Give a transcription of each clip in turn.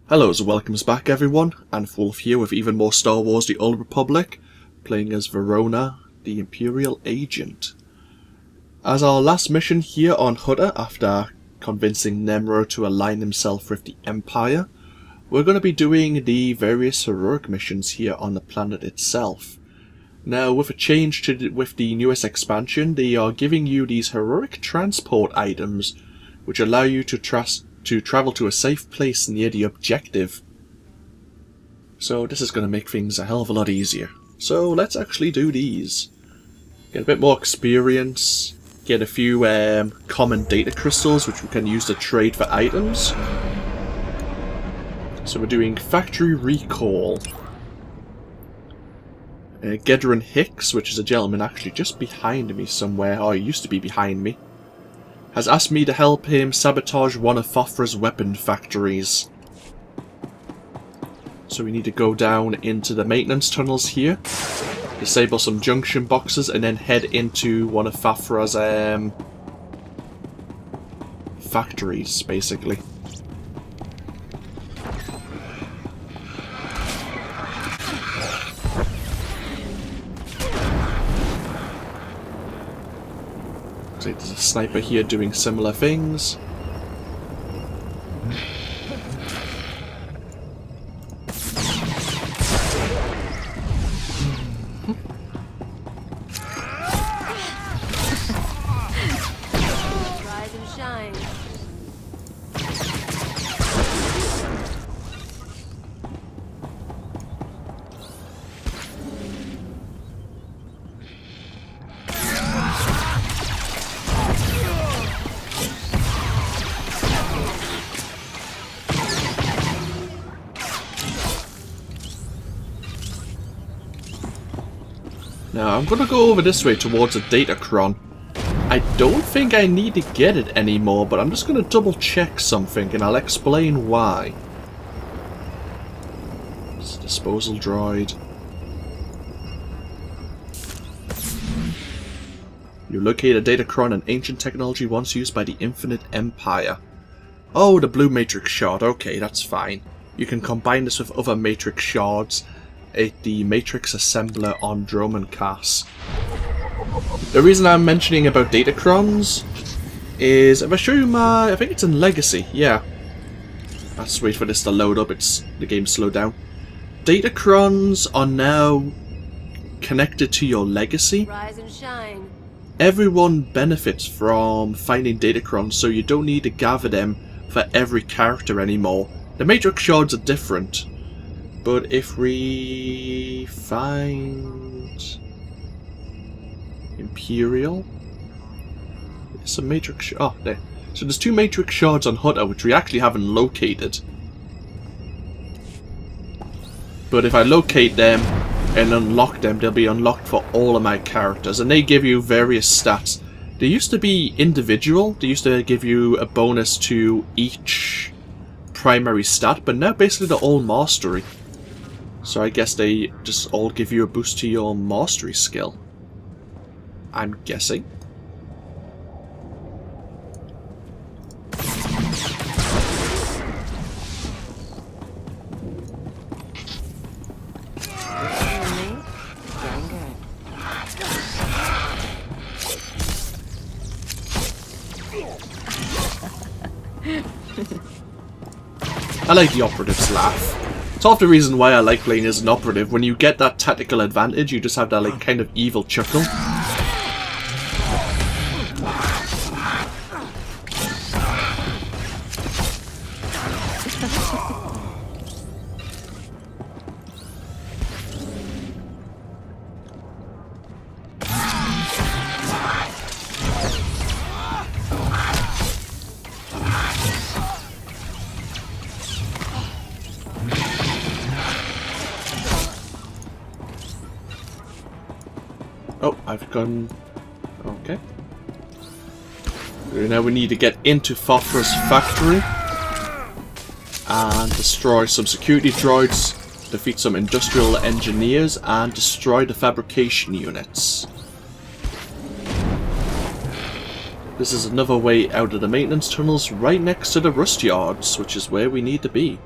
Hello and welcome back everyone, AnthWolf here with even more Star Wars The Old Republic, playing as Verona, the Imperial agent. As our last mission here on Hutta, after convincing Nemro to align himself with the Empire, we're going to be doing the various heroic missions here on the planet itself. Now, with a change with the newest expansion, they are giving you these heroic transport items, which allow you to travel to a safe place near the objective. So this is going to make things a hell of a lot easier. So let's actually do these. Get a bit more experience, get a few common data crystals which we can use to trade for items. So we're doing factory recall. Gedrin Hicks, which is a gentleman actually just behind me somewhere, or he used to be behind me, has asked me to help him sabotage one of Fothra's weapon factories. So we need to go down into the maintenance tunnels here, disable some junction boxes, and then head into one of Fothra's factories, basically. There's a sniper here doing similar things. Rise and shine. Now I'm gonna go over this way towards a datacron. I don't think I need to get it anymore, but I'm just gonna double check something and I'll explain why. It's a disposal droid. You locate a datacron, an ancient technology once used by the Infinite Empire. Oh, the blue matrix shard. Okay, that's fine. You can combine this with other matrix shards at the Matrix Assembler on Droman Cass. The reason I'm mentioning about datacrons is if I show you my... I think it's in Legacy, yeah. Let's wait for this to load up, the game's slowed down. Datacrons are now connected to your Legacy. Rise and shine. Everyone benefits from finding datacrons, so you don't need to gather them for every character anymore. The Matrix shards are different. But if we find Imperial, there's a matrix. Oh, there. So there's two matrix shards on Hutta which we actually haven't located. But if I locate them and unlock them, they'll be unlocked for all of my characters, and they give you various stats. They used to be individual. They used to give you a bonus to each primary stat, but now basically they're all mastery. So I guess they just all give you a boost to your mastery skill. I'm guessing. I like the operative's laugh. It's half the reason why I like playing as an operative. When you get that tactical advantage, you just have that like kind of evil chuckle. Oh, I've gone... Okay. Now we need to get into Fothra's factory and destroy some security droids, defeat some industrial engineers, and destroy the fabrication units. This is another way out of the maintenance tunnels right next to the rust yards, which is where we need to be.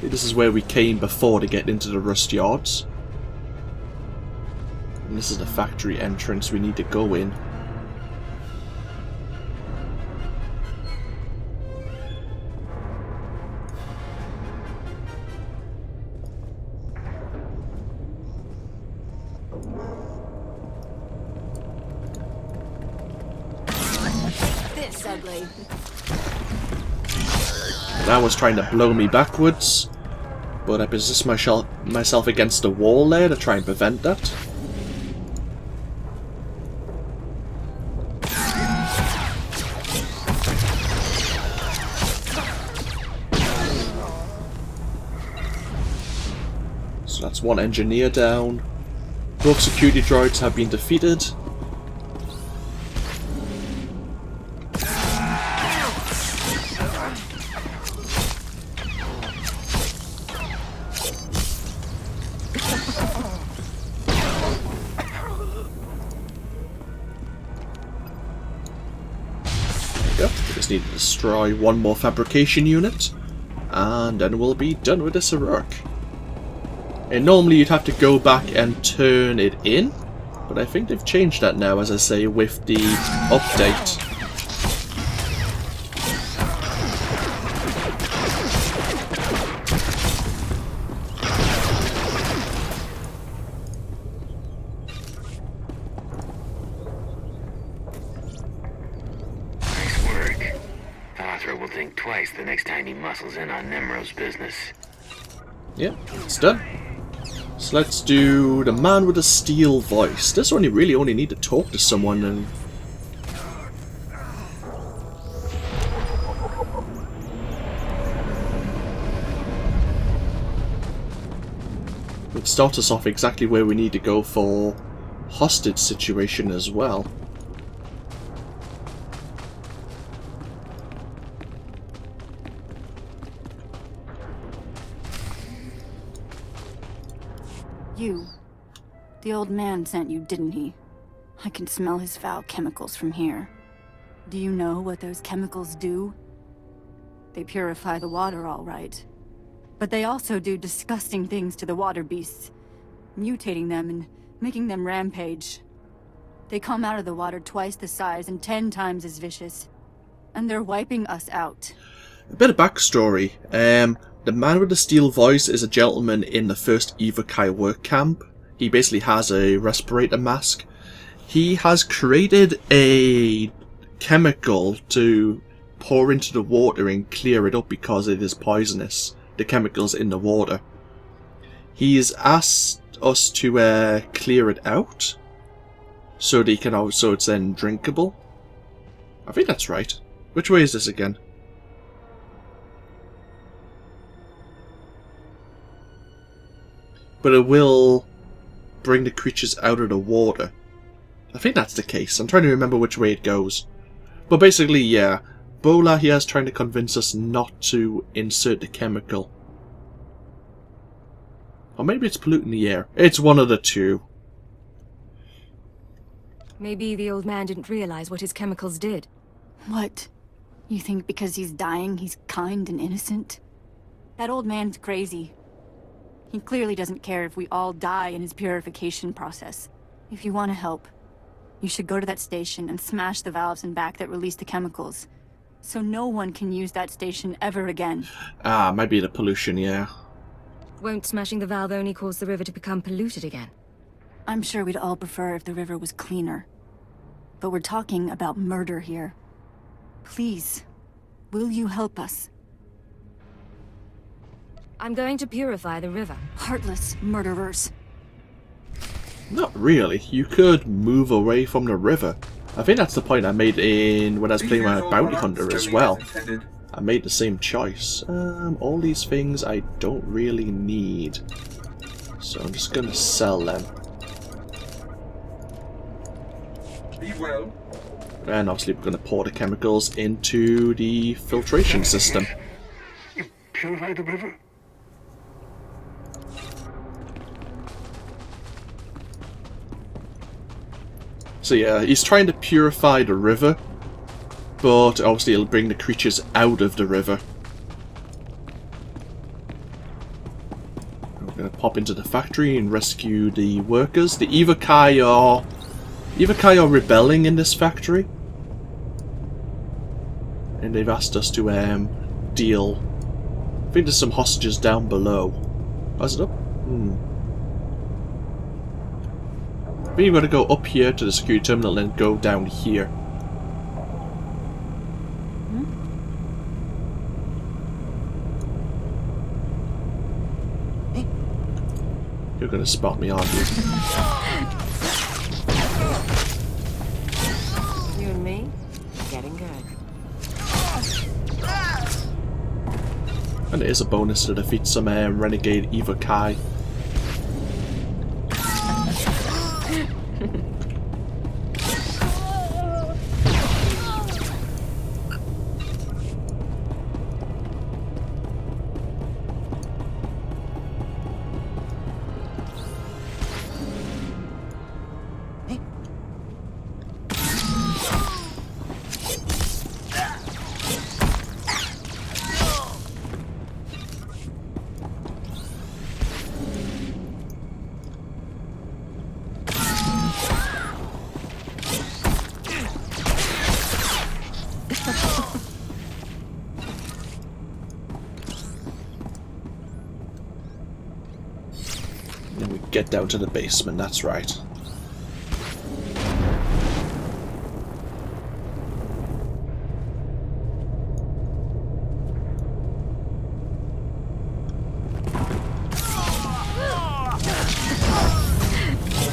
This is where we came before to get into the rust yards. And this is the factory entrance we need to go in. This ugly. That was trying to blow me backwards, but I positioned myself against the wall there to try and prevent that. So that's one engineer down. Both security droids have been defeated. We just need to destroy one more fabrication unit, and then we'll be done with this work. And normally you'd have to go back and turn it in, but I think they've changed that now, as I say, with the update. Will think twice the next time he muscles in on Nemro's business. Yeah, it's done. So let's do the man with the steel voice. This one you really only need to talk to someone and... It starts us off exactly where we need to go for hostage situation as well. You. The old man sent you, didn't he? I can smell his foul chemicals from here. Do you know what those chemicals do? They purify the water, all right. But they also do disgusting things to the water beasts, mutating them and making them rampage. They come out of the water twice the size and 10 times as vicious. And they're wiping us out. A bit of backstory. The man with the steel voice is a gentleman in the first Evokai work camp. He basically has a respirator mask. He has created a chemical to pour into the water and clear it up because it is poisonous, the chemicals in the water. He's asked us to clear it out so that he can also, it's then drinkable. I think that's right. Which way is this again? But it will bring the creatures out of the water. I think that's the case. I'm trying to remember which way it goes. But basically, yeah. Bola here is trying to convince us not to insert the chemical. Or maybe it's polluting the air. It's one of the two. Maybe the old man didn't realize what his chemicals did. What? You think because he's dying, he's kind and innocent? That old man's crazy. He clearly doesn't care if we all die in his purification process. If you want to help, you should go to that station and smash the valves in back that release the chemicals. So no one can use that station ever again. Ah, might be the pollution, yeah. Won't smashing the valve only cause the river to become polluted again? I'm sure we'd all prefer if the river was cleaner. But we're talking about murder here. Please, will you help us? I'm going to purify the river. Heartless murderers. Not really. You could move away from the river. I think that's the point I made in when I was playing my bounty hunter as well. I made the same choice. All these things I don't really need. So I'm just gonna sell them. Be well. And obviously we're gonna pour the chemicals into the filtration system. You purify the river? So yeah, he's trying to purify the river, but obviously it'll bring the creatures out of the river. pop into the factory and rescue the workers. The Evokai are rebelling in this factory. And they've asked us to deal. I think there's some hostages down below. Oh, is it up? I think you've got to go up here to the security terminal and go down here. You're gonna spot me, aren't you? You and me, getting good. And it is a bonus to defeat some renegade Evokai. Then we get down to the basement, that's right.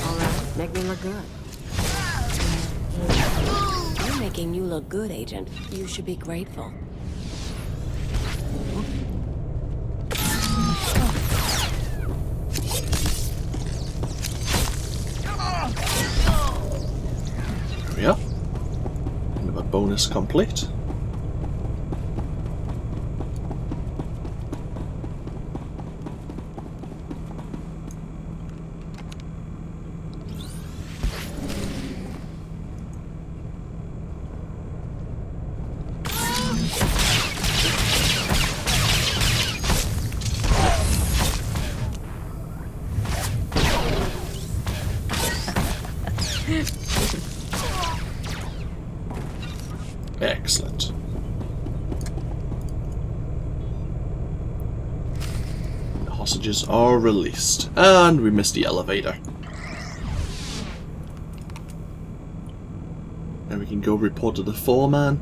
Alright, make me look good. I'm making you look good, Agent. You should be grateful. Yeah. Another bonus complete. Excellent. The hostages are released. And we missed the elevator. Now we can go report to the foreman.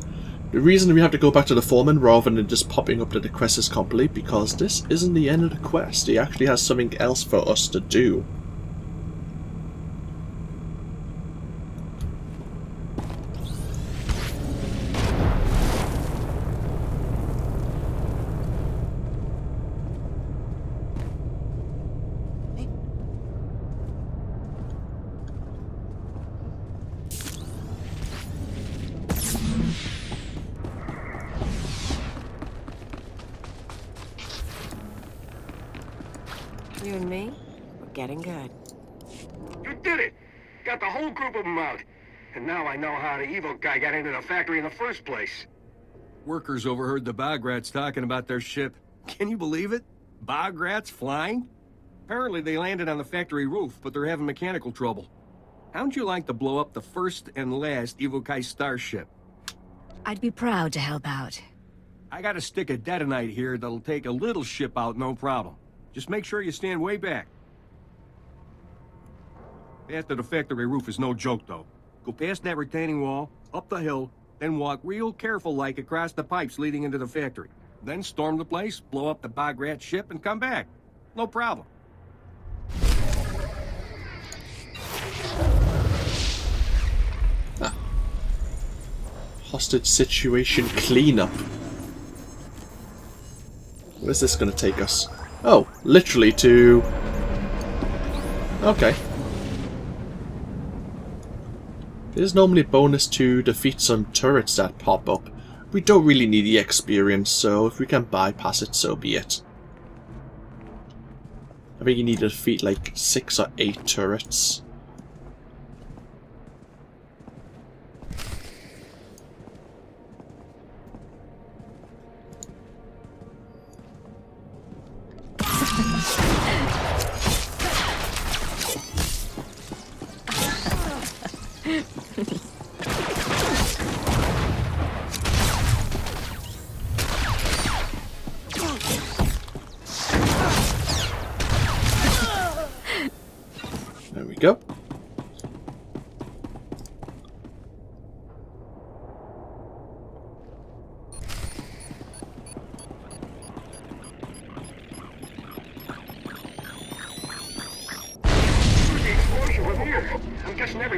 The reason we have to go back to the foreman rather than just popping up that the quest is complete, because this isn't the end of the quest. He actually has something else for us to do. You and me, we're getting good. You did it! Got the whole group of them out. And now I know how the evil guy got into the factory in the first place. Workers overheard the bog rats talking about their ship. Can you believe it? Bog rats flying? Apparently they landed on the factory roof, but they're having mechanical trouble. How'd you like to blow up the first and last Evokai starship? I'd be proud to help out. I got a stick of detonite here that'll take a little ship out, no problem. Just make sure you stand way back. After the factory roof is no joke, though. Go past that retaining wall, up the hill, then walk real careful-like across the pipes leading into the factory. Then storm the place, blow up the bog rat ship, and come back. No problem. Hostage situation cleanup. Where's this going to take us? Oh, literally to... Okay. There's normally a bonus to defeat some turrets that pop up. We don't really need the experience, so if we can bypass it, so be it. I think you need to defeat like 6 or 8 turrets.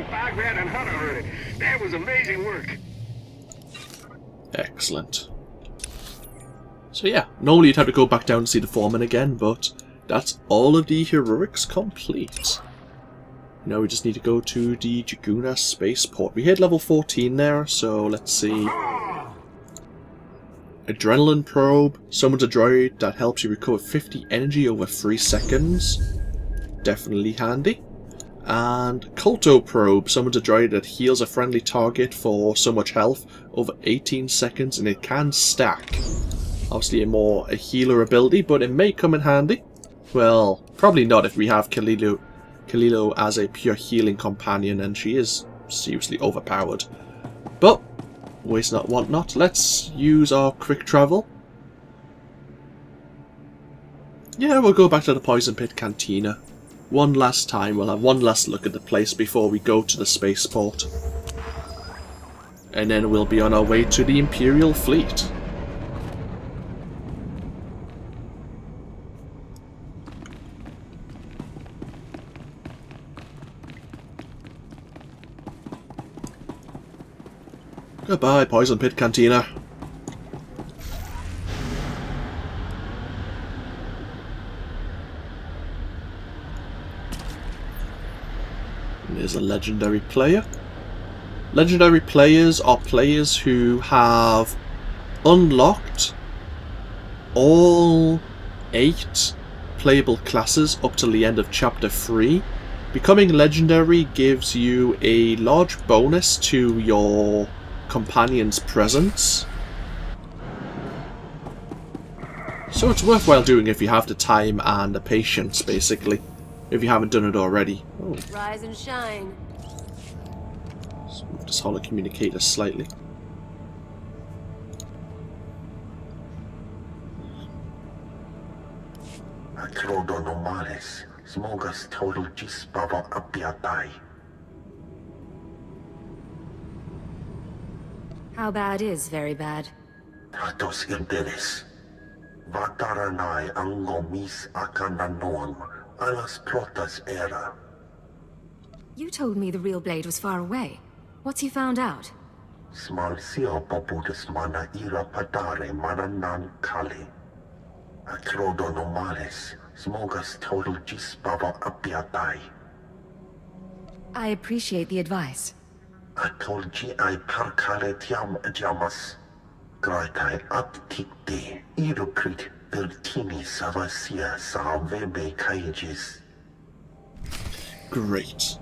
Bagrat and Hutta heard it. That was amazing work. Excellent. So yeah, normally you'd have to go back down to see the foreman again, but that's all of the heroics complete. Now we just need to go to the Jaguna spaceport. We hit level 14 there, so let's see. Adrenaline probe. Summons a droid that helps you recover 50 energy over 3 seconds. Definitely handy. And Culto probe. Summons a droid that heals a friendly target for so much health over 18 seconds, and it can stack. Obviously a healer ability, but it may come in handy. Well, probably not if we have Kalilo as a pure healing companion, and she is seriously overpowered. But waste not, want not. Let's use our quick travel. Yeah, we'll go back to the Poison Pit Cantina. One last time, we'll have one last look at the place before we go to the spaceport. And then we'll be on our way to the Imperial fleet. Goodbye, Poison Pit Cantina. There's a legendary player. Legendary players are players who have unlocked all 8 playable classes up till the end of Chapter 3. Becoming legendary gives you a large bonus to your companion's presence. So it's worthwhile doing if you have the time and the patience, basically. If you haven't done it already. Oh. Rise and shine. Let's move this holocommunicator slightly. How bad is very bad? You told me the real blade was far away. What's he found out? I appreciate the advice. Great.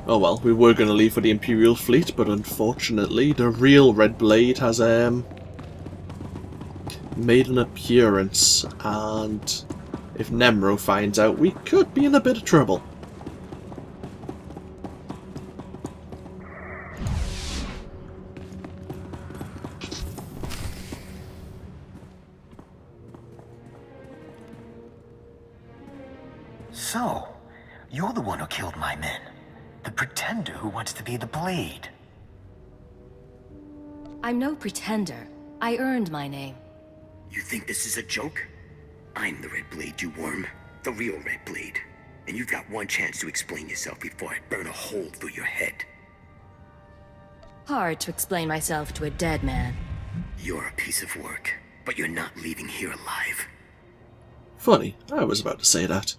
Oh well, we were going to leave for the Imperial fleet, but unfortunately the real Red Blade has made an appearance, and if Nemro finds out, we could be in a bit of trouble. So, you're the one who killed my men. The pretender who wants to be the Blade. I'm no pretender. I earned my name. You think this is a joke? I'm the Red Blade, you worm. The real Red Blade. And you've got one chance to explain yourself before I burn a hole through your head. Hard to explain myself to a dead man. You're a piece of work, but you're not leaving here alive. Funny, I was about to say that.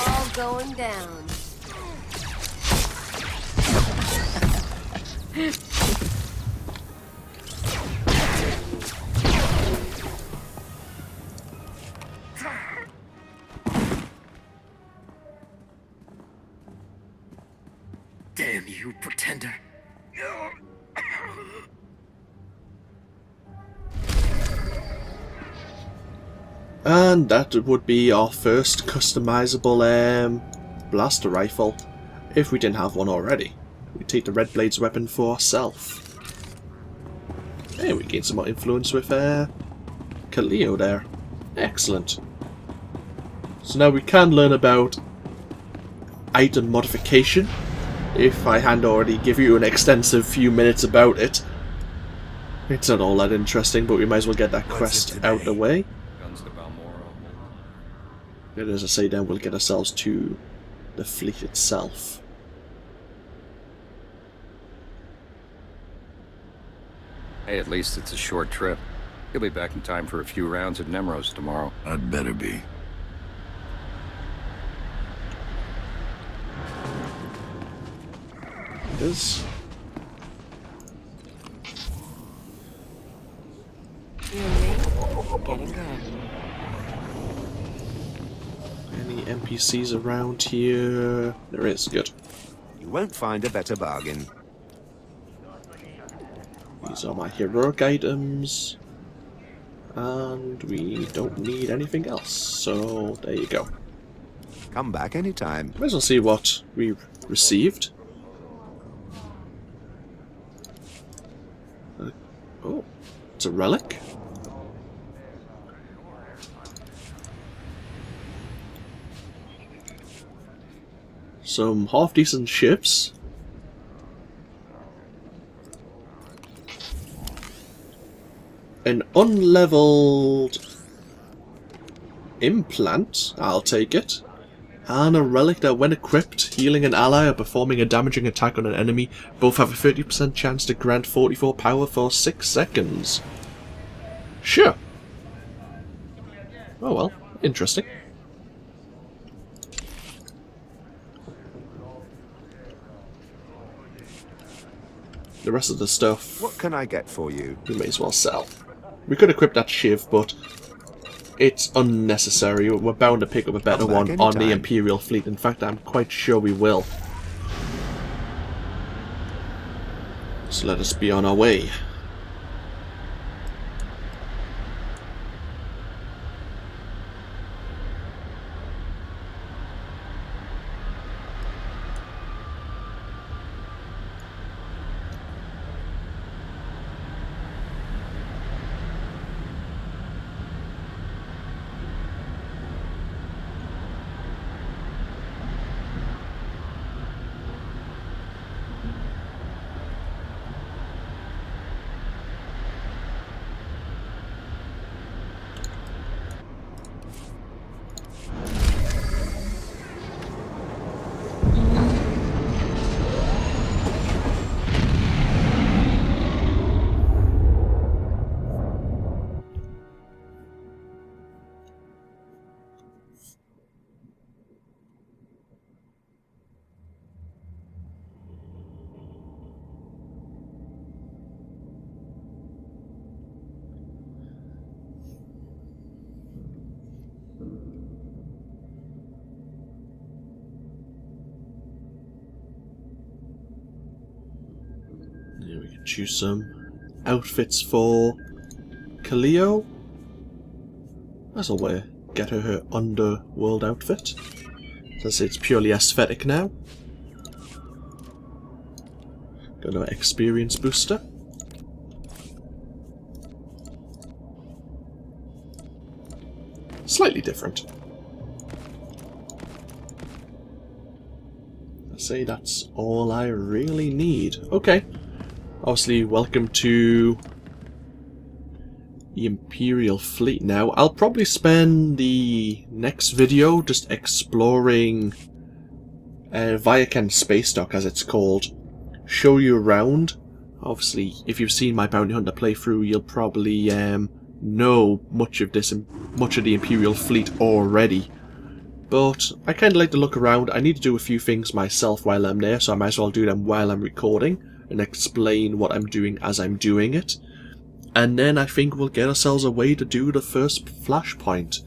All going down. Damn you, pretender. And that would be our first customizable blaster rifle, if we didn't have one already. We take the Red Blade's weapon for ourselves. Hey, we gain some more influence with Kaleo there. Excellent. So now we can learn about item modification, if I hadn't already give you an extensive few minutes about it. It's not all that interesting, but we might as well get that quest out the way. And as I say, then we'll get ourselves to the fleet itself. Hey, at least it's a short trip. You'll be back in time for a few rounds at Nemros tomorrow. I'd better be. It is. Getting good. Any NPCs around here? There is, good. You won't find a better bargain. These are my heroic items. And we don't need anything else, so there you go. Come back anytime. Might as well see what we received. Oh, it's a relic. Some half-decent ships. An unleveled implant, I'll take it. And a relic that when equipped, healing an ally or performing a damaging attack on an enemy, both have a 30% chance to grant 44 power for 6 seconds. Sure. Oh well, interesting. The rest of the stuff, what can I get for you? We may as well sell. We could equip that shiv, but it's unnecessary. We're bound to pick up a better one on the Imperial fleet. In fact, I'm quite sure we will. So let us be on our way. Yeah, we can choose some outfits for Kaleo. That's a way to get her underworld outfit. Since it's purely aesthetic now. Got an experience booster. Slightly different. I say that's all I really need. Okay. Obviously, welcome to the Imperial fleet now. I'll probably spend the next video just exploring Viacan Space Dock, as it's called. Show you around. Obviously, if you've seen my Bounty Hunter playthrough, you'll probably know much of the Imperial fleet already. But I kind of like to look around. I need to do a few things myself while I'm there, so I might as well do them while I'm recording and explain what I'm doing as I'm doing it. And then I think we'll get ourselves a way to do the first flashpoint.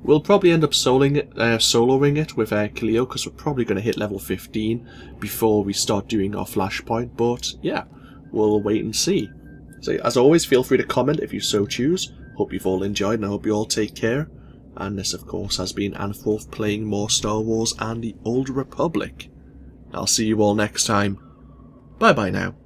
We'll probably end up soloing it with Kaleo, because we're probably going to hit level 15 before we start doing our flashpoint. But yeah, we'll wait and see. So as always, feel free to comment if you so choose. Hope you've all enjoyed, and I hope you all take care. And this, of course, has been AnthWolf playing more Star Wars and the Old Republic. I'll see you all next time. Bye bye now.